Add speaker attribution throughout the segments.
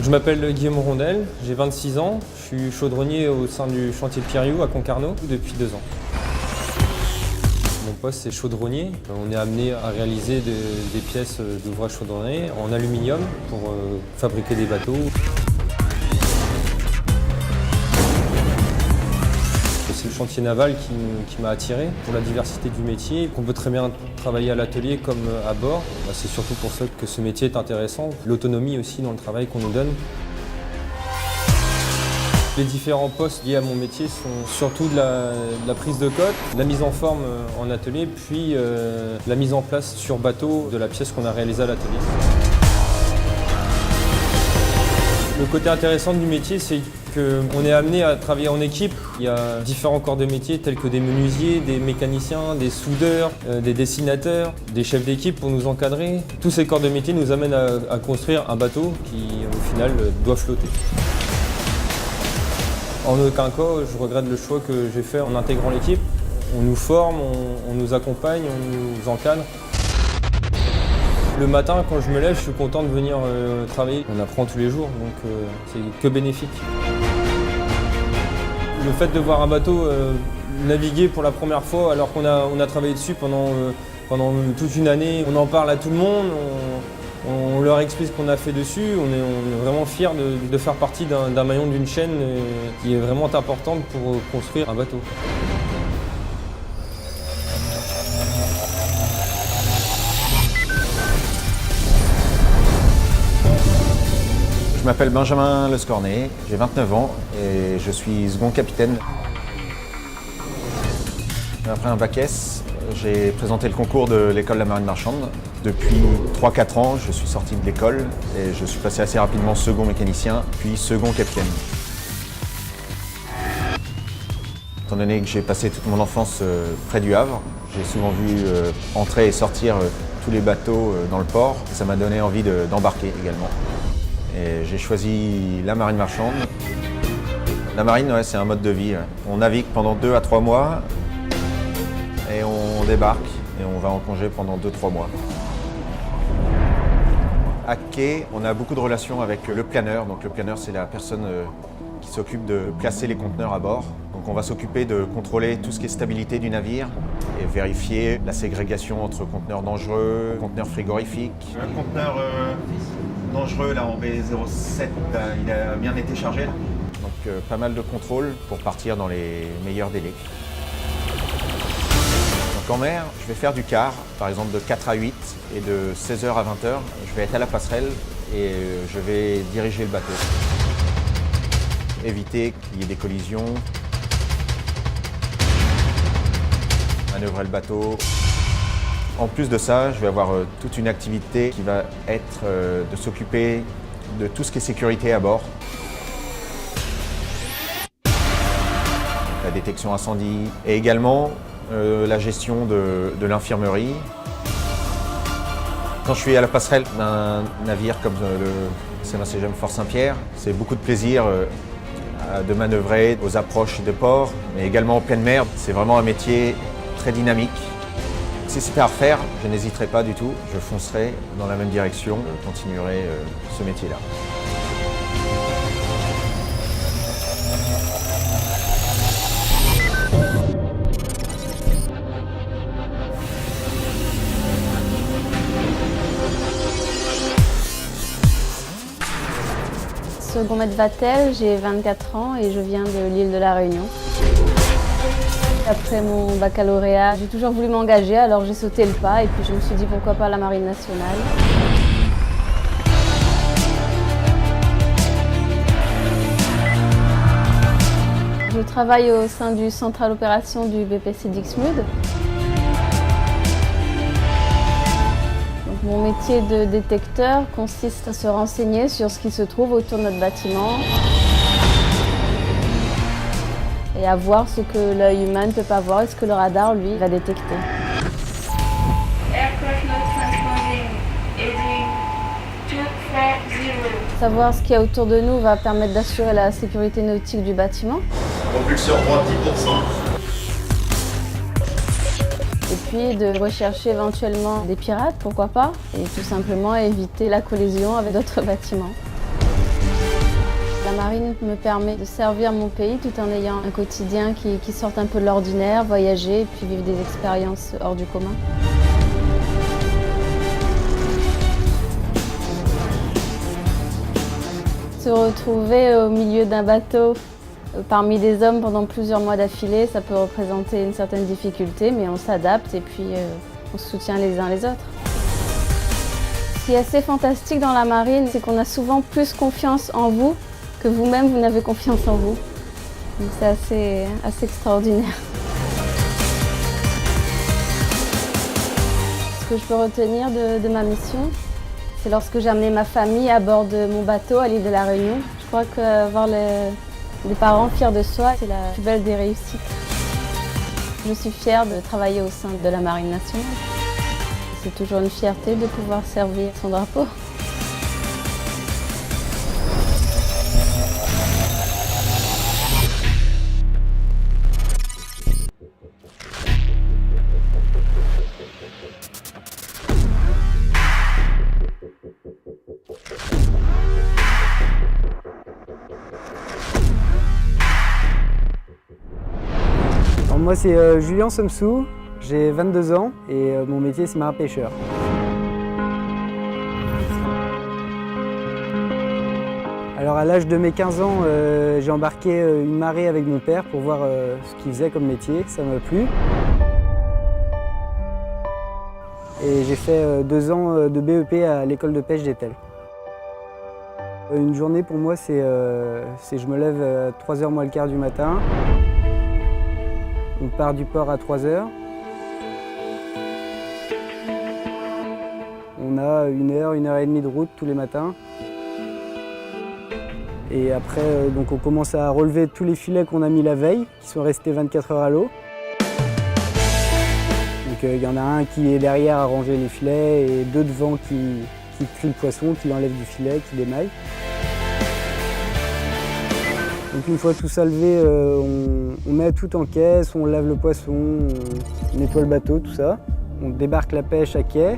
Speaker 1: Donc, je m'appelle Guillaume Rondel, j'ai 26 ans, je suis chaudronnier au sein du chantier de Pierriou à Concarneau depuis 2 ans. Mon poste c'est chaudronnier. On est amené à réaliser des pièces d'ouvrage chaudronnier en aluminium pour fabriquer des bateaux. C'est le chantier naval qui m'a attiré pour la diversité du métier, qu'on peut très bien travailler à l'atelier comme à bord. C'est surtout pour ça que ce métier est intéressant. L'autonomie aussi dans le travail qu'on nous donne. Les différents postes liés à mon métier sont surtout de la prise de coque, de la mise en forme en atelier, puis la mise en place sur bateau de la pièce qu'on a réalisée à l'atelier. Le côté intéressant du métier, c'est qu'on est amené à travailler en équipe. Il y a différents corps de métier tels que des menuisiers, des mécaniciens, des soudeurs, des dessinateurs, des chefs d'équipe pour nous encadrer. Tous ces corps de métier nous amènent à construire un bateau qui, au final, doit flotter. En aucun cas, je regrette le choix que j'ai fait en intégrant l'équipe. On nous forme, on nous accompagne, on nous encadre. Le matin, quand je me lève, je suis content de venir travailler. On apprend tous les jours, donc c'est que bénéfique. Le fait de voir un bateau naviguer pour la première fois, alors qu'on a travaillé dessus pendant toute une année, on en parle à tout le monde, on leur explique ce qu'on a fait dessus, on est vraiment fiers de faire partie d'un maillon d'une chaîne qui est vraiment importante pour construire un bateau.
Speaker 2: Je m'appelle Benjamin Lescornet, j'ai 29 ans et je suis second capitaine. Après un bac S, j'ai présenté le concours de l'école de la marine marchande. Depuis 3-4 ans, je suis sorti de l'école et je suis passé assez rapidement second mécanicien, puis second capitaine. Étant donné que j'ai passé toute mon enfance près du Havre, j'ai souvent vu entrer et sortir tous les bateaux dans le port. Ça m'a donné envie d'embarquer également. Et j'ai choisi la marine marchande. La marine, ouais, c'est un mode de vie. On navigue pendant 2 à 3 mois et on débarque et on va en congé pendant 2-3 mois. À quai, on a beaucoup de relations avec le planeur. Donc le planeur, c'est la personne qui s'occupe de placer les conteneurs à bord. Donc on va s'occuper de contrôler tout ce qui est stabilité du navire et vérifier la ségrégation entre conteneurs dangereux, conteneurs frigorifiques. Le conteneur dangereux là en B07, il a bien été chargé. Donc pas mal de contrôle pour partir dans les meilleurs délais. Donc en mer, je vais faire du quart, par exemple de 4 à 8 et de 16h à 20h. Je vais être à la passerelle et je vais diriger le bateau. Éviter qu'il y ait des collisions. Manœuvrer le bateau. En plus de ça, je vais avoir toute une activité qui va être de s'occuper de tout ce qui est sécurité à bord. La détection incendie et également la gestion de l'infirmerie. Quand je suis à la passerelle d'un navire comme le CMA-CGM Fort Saint-Pierre, c'est beaucoup de plaisir de manœuvrer aux approches des ports, mais également en pleine mer. C'est vraiment un métier très dynamique. Si c'était à refaire, je n'hésiterai pas du tout, je foncerai dans la même direction, je continuerai ce métier-là.
Speaker 3: Second maître Vatel, j'ai 24 ans et je viens de l'île de la Réunion. Après mon baccalauréat, j'ai toujours voulu m'engager, alors j'ai sauté le pas et puis je me suis dit pourquoi pas la Marine nationale. Je travaille au sein du central opération du BPC Dixmude. Mon métier de détecteur consiste à se renseigner sur ce qui se trouve autour de notre bâtiment et à voir ce que l'œil humain ne peut pas voir et ce que le radar, lui, va détecter. Savoir ce qu'il y a autour de nous va permettre d'assurer la sécurité nautique du bâtiment.
Speaker 4: Propulseur droit 10%.
Speaker 3: Et puis de rechercher éventuellement des pirates, pourquoi pas, et tout simplement éviter la collision avec d'autres bâtiments. La marine me permet de servir mon pays tout en ayant un quotidien qui sorte un peu de l'ordinaire, voyager et puis vivre des expériences hors du commun. Se retrouver au milieu d'un bateau parmi des hommes pendant plusieurs mois d'affilée, ça peut représenter une certaine difficulté, mais on s'adapte et puis on se soutient les uns les autres. Ce qui est assez fantastique dans la marine, c'est qu'on a souvent plus confiance en vous que vous-même, vous n'avez confiance en vous. Donc c'est assez extraordinaire. Ce que je peux retenir de ma mission, c'est lorsque j'ai amené ma famille à bord de mon bateau à l'île de la Réunion. Je crois qu'avoir des parents fiers de soi, c'est la plus belle des réussites. Je suis fière de travailler au sein de la Marine nationale. C'est toujours une fierté de pouvoir servir son drapeau.
Speaker 5: Moi c'est Julien Somsou, j'ai 22 ans et mon métier c'est marin-pêcheur. Alors à l'âge de mes 15 ans, j'ai embarqué une marée avec mon père pour voir ce qu'il faisait comme métier, ça m'a plu. Et j'ai fait 2 ans de BEP à l'école de pêche d'Etel. Une journée pour moi c'est je me lève à 3h moins le quart du matin. On part du port à 3h. On a 1h et demie de route tous les matins. Et après, donc on commence à relever tous les filets qu'on a mis la veille, qui sont restés 24 heures à l'eau. Donc il y en a un qui est derrière à ranger les filets et 2 devant qui trient le poisson, qui l'enlèvent du filet, qui démaillent. Donc une fois tout ça levé, on met tout en caisse, on lave le poisson, on nettoie le bateau, tout ça. On débarque la pêche à quai.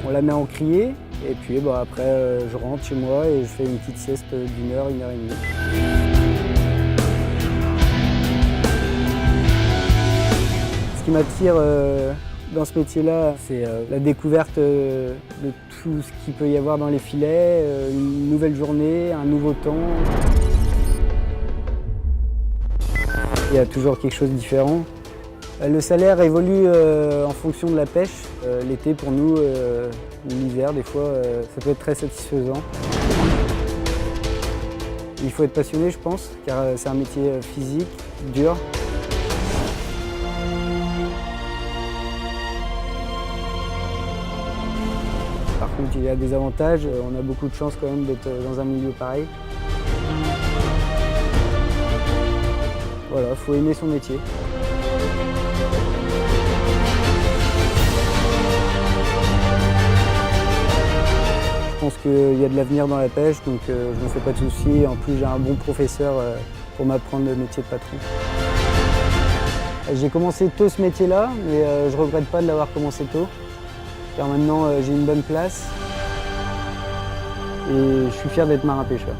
Speaker 5: On la met en criée et puis après je rentre chez moi et je fais une petite sieste d'1 heure, 1 heure et demie. Ce qui m'attire dans ce métier-là, c'est la découverte de tout ce qu'il peut y avoir dans les filets, une nouvelle journée, un nouveau temps. Il y a toujours quelque chose de différent. Le salaire évolue en fonction de la pêche. L'été pour nous, l'hiver des fois, ça peut être très satisfaisant. Il faut être passionné je pense, car c'est un métier physique, dur. Par contre, il y a des avantages. On a beaucoup de chance quand même d'être dans un milieu pareil. Voilà, il faut aimer son métier. Je pense qu'il y a de l'avenir dans la pêche, donc je ne me fais pas de soucis. En plus, j'ai un bon professeur pour m'apprendre le métier de patron. J'ai commencé tôt ce métier-là, mais je ne regrette pas de l'avoir commencé tôt. Car maintenant j'ai une bonne place et je suis fier d'être marin-pêcheur.